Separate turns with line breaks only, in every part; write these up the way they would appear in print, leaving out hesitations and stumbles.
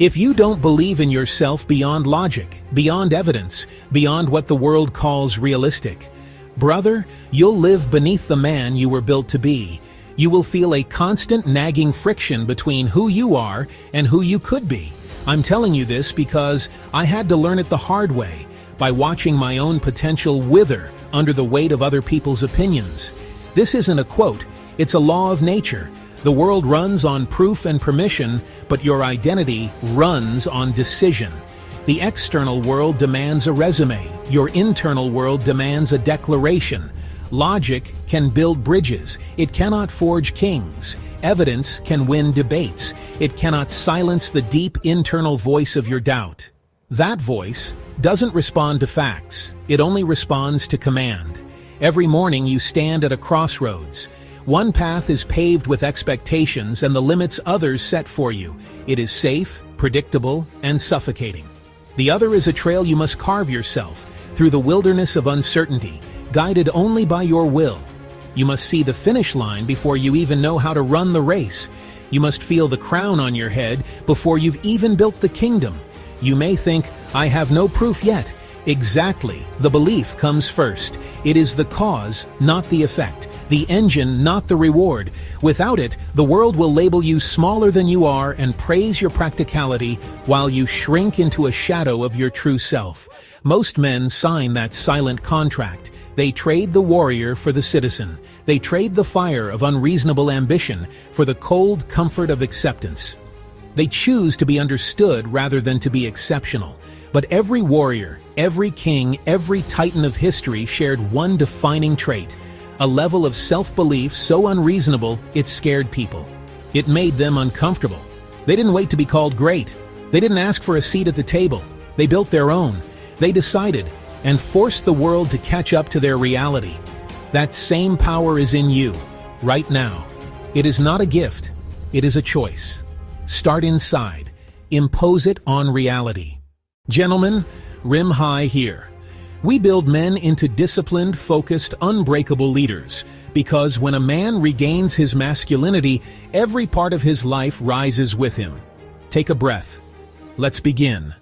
If you don't believe in yourself beyond logic, beyond evidence, beyond what the world calls realistic, brother, you'll live beneath the man you were built to be. You will feel a constant nagging friction between who you are and who you could be. I'm telling you this because I had to learn it the hard way, by watching my own potential wither under the weight of other people's opinions. This isn't a quote, it's a law of nature. The world runs on proof and permission, but your identity runs on decision. The external world demands a resume. Your internal world demands a declaration. Logic can build bridges. It cannot forge kings. Evidence can win debates. It cannot silence the deep internal voice of your doubt. That voice doesn't respond to facts. It only responds to command. Every morning you stand at a crossroads. One path is paved with expectations and the limits others set for you. It is safe, predictable, and suffocating. The other is a trail you must carve yourself through the wilderness of uncertainty, guided only by your will. You must see the finish line before you even know how to run the race. You must feel the crown on your head before you've even built the kingdom. You may think, I have no proof yet. Exactly. The belief comes first. It is the cause, not the effect. The engine, not the reward. Without it, the world will label you smaller than you are and praise your practicality while you shrink into a shadow of your true self. Most men sign that silent contract. They trade the warrior for the citizen. They trade the fire of unreasonable ambition for the cold comfort of acceptance. They choose to be understood rather than to be exceptional. But every warrior, every king, every titan of history shared one defining trait: a level of self-belief so unreasonable it scared people. It made them uncomfortable. They didn't wait to be called great. They didn't ask for a seat at the table. They built their own. They decided and forced the world to catch up to their reality. That same power is in you, right now. It is not a gift. It is a choice. Start inside. Impose it on reality. Gentlemen, Rymheye here. We build men into disciplined, focused, unbreakable leaders, because when a man regains his masculinity, every part of his life rises with him. Take a breath. Let's begin.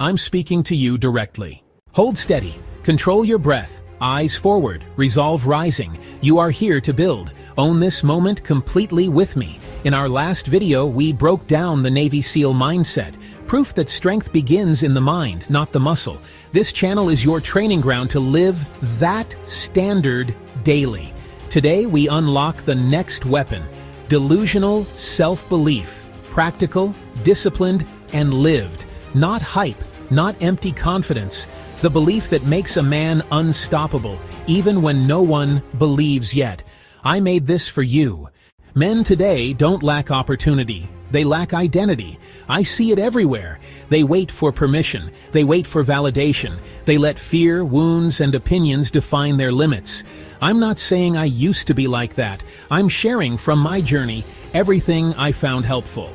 I'm speaking to you directly. Hold steady. Control your breath. Eyes forward. Resolve rising. You are here to build. Own this moment completely with me. In our last video, we broke down the Navy SEAL mindset. Proof that strength begins in the mind, not the muscle. This channel is your training ground to live that standard daily. Today, we unlock the next weapon: delusional self-belief. Practical, disciplined, and lived. Not hype, not empty confidence. The belief that makes a man unstoppable, even when no one believes yet. I made this for you. Men today don't lack opportunity. They lack identity. I see it everywhere. They wait for permission. They wait for validation. They let fear, wounds, and opinions define their limits. I'm not saying I used to be like that. I'm sharing from my journey everything I found helpful.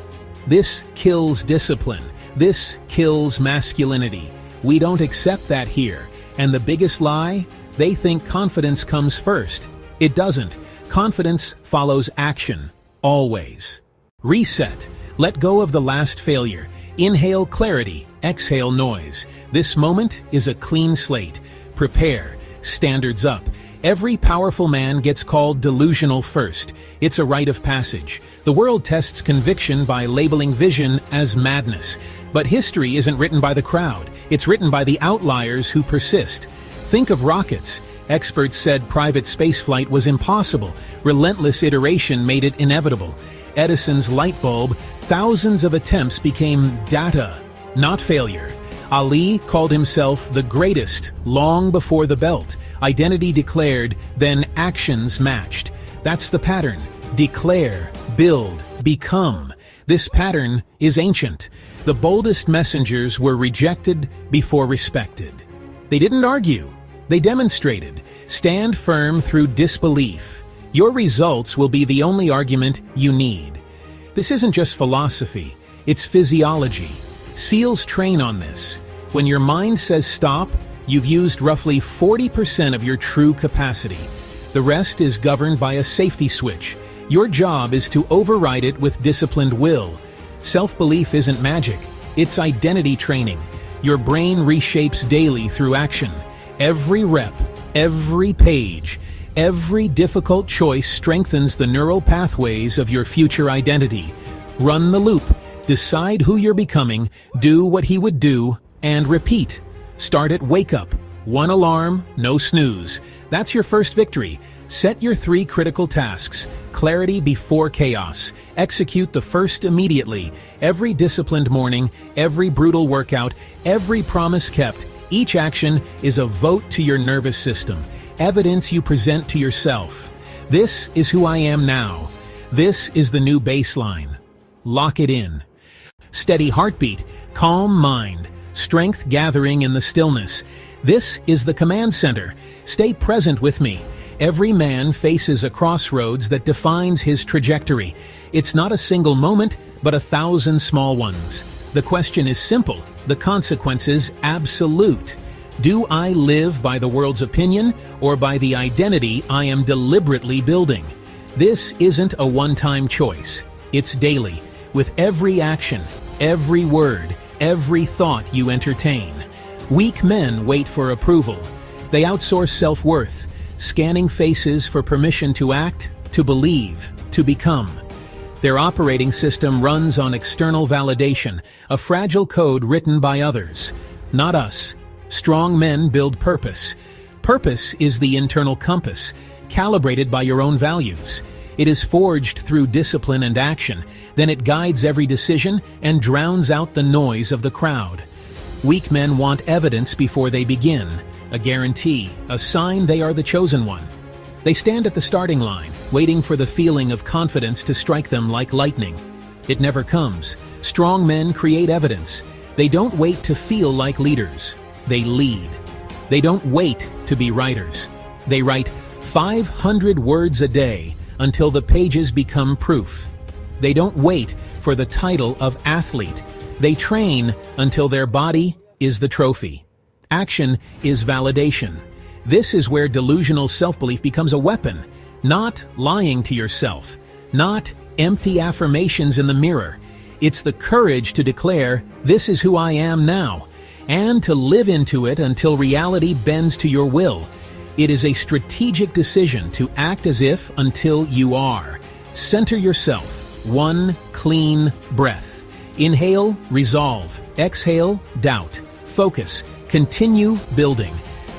This kills discipline. This kills masculinity. We don't accept that here. And the biggest lie? They think confidence comes first. It doesn't. Confidence follows action. Always. Reset. Let go of the last failure. Inhale clarity. Exhale noise. This moment is a clean slate. Prepare. Standards up. Every powerful man gets called delusional first. It's a rite of passage. The world tests conviction by labeling vision as madness. But history isn't written by the crowd. It's written by the outliers who persist. Think of rockets. Experts said private spaceflight was impossible. Relentless iteration made it inevitable. Edison's light bulb, thousands of attempts became data, not failure. Ali called himself the greatest long before the belt. Identity declared, then actions matched. That's the pattern. Declare, build, become. This pattern is ancient. The boldest messengers were rejected before respected. They didn't argue. They demonstrated. Stand firm through disbelief. Your results will be the only argument you need. This isn't just philosophy. It's physiology. SEALs train on this. When your mind says stop, you've used roughly 40% of your true capacity. The rest is governed by a safety switch. Your job is to override it with disciplined will. Self-belief isn't magic. It's identity training. Your brain reshapes daily through action. Every rep, every page, every difficult choice strengthens the neural pathways of your future identity. Run the loop. Decide who you're becoming, do what he would do, and repeat. Start at wake up. One alarm, no snooze. That's your first victory. Set your 3 critical tasks. Clarity before chaos. Execute the first immediately. Every disciplined morning, every brutal workout, every promise kept. Each action is a vote to your nervous system. Evidence you present to yourself. This is who I am now. This is the new baseline. Lock it in. Steady heartbeat, calm mind, strength gathering in the stillness. This is the command center. Stay present with me. Every man faces a crossroads that defines his trajectory. It's not a single moment, but 1,000 small ones. The question is simple, the consequences absolute. Do I live by the world's opinion or by the identity I am deliberately building? This isn't a one-time choice. It's daily, with every action, every word, every thought you entertain. Weak men wait for approval. They outsource self-worth, scanning faces for permission to act, to believe, to become. Their operating system runs on external validation, a fragile code written by others, not us. Strong men build purpose. Purpose is the internal compass, calibrated by your own values. It is forged through discipline and action, then it guides every decision and drowns out the noise of the crowd. Weak men want evidence before they begin, a guarantee, a sign they are the chosen one. They stand at the starting line, waiting for the feeling of confidence to strike them like lightning. It never comes. Strong men create evidence. They don't wait to feel like leaders. They lead. They don't wait to be writers. They write 500 words a day until the pages become proof. They don't wait for the title of athlete. They train until their body is the trophy. Action is validation. This is where delusional self-belief becomes a weapon, not lying to yourself, not empty affirmations in the mirror. It's the courage to declare, "This is who I am now," and to live into it until reality bends to your will. It is a strategic decision to act as if until you are. Center yourself. One clean breath. Inhale, resolve. Exhale, doubt. Focus. Continue building.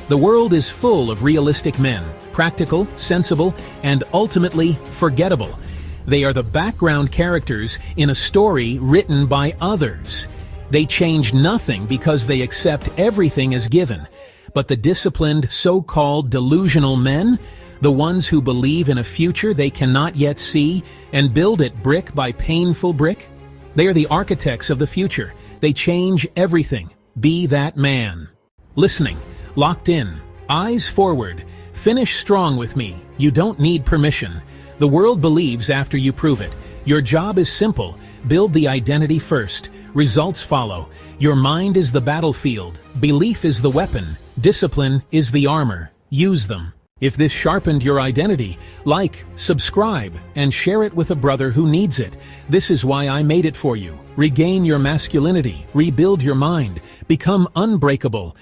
The world is full of realistic men, practical, sensible, and ultimately forgettable. They are the background characters in a story written by others. They change nothing because they accept everything as given. But the disciplined, so-called delusional men, the ones who believe in a future they cannot yet see and build it brick by painful brick, they are the architects of the future. They change everything. Be that man. Listening, locked in, eyes forward. Finish strong with me. You don't need permission. The world believes after you prove it. Your job is simple. Build the identity first. Results follow. Your mind is the battlefield. Belief is the weapon. Discipline is the armor. Use them. If this sharpened your identity, like, subscribe, and share it with a brother who needs it. This is why I made it for you. Regain your masculinity. Rebuild your mind. Become unbreakable.